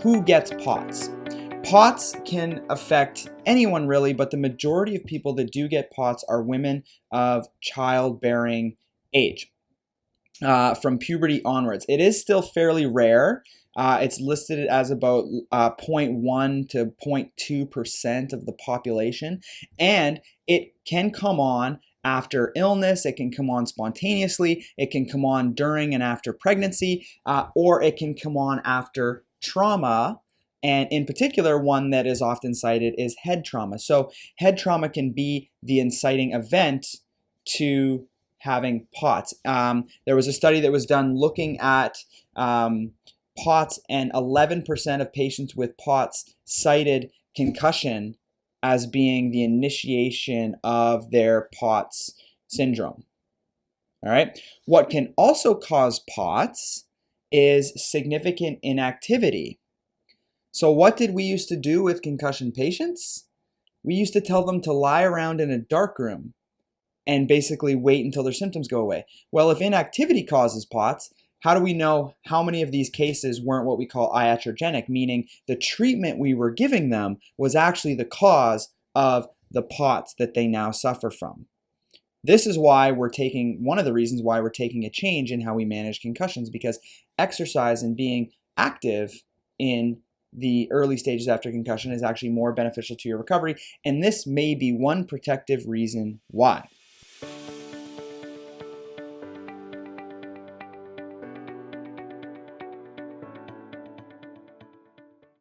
Who gets POTS? POTS can affect anyone really, but the majority of people that do get POTS are women of childbearing age, from puberty onwards. It is still fairly rare. It's listed as about 0.1 to 0.2% of the population, and it can come on after illness, it can come on spontaneously, it can come on during and after pregnancy, or it can come on after trauma. And in particular, one that is often cited is head trauma. So head trauma can be the inciting event to having POTS. There was a study that was done looking at POTS, and 11% of patients with POTS cited concussion as being the initiation of their POTS syndrome. All right. What can also cause POTS is significant inactivity. So what did we used to do with concussion patients? We used to tell them to lie around in a dark room and basically wait until their symptoms go away. Well, if inactivity causes POTS, how do we know how many of these cases weren't what we call iatrogenic, meaning the treatment we were giving them was actually the cause of the POTS that they now suffer from? This is why one of the reasons why we're taking a change in how we manage concussions, because exercise and being active in the early stages after concussion is actually more beneficial to your recovery, and this may be one protective reason why.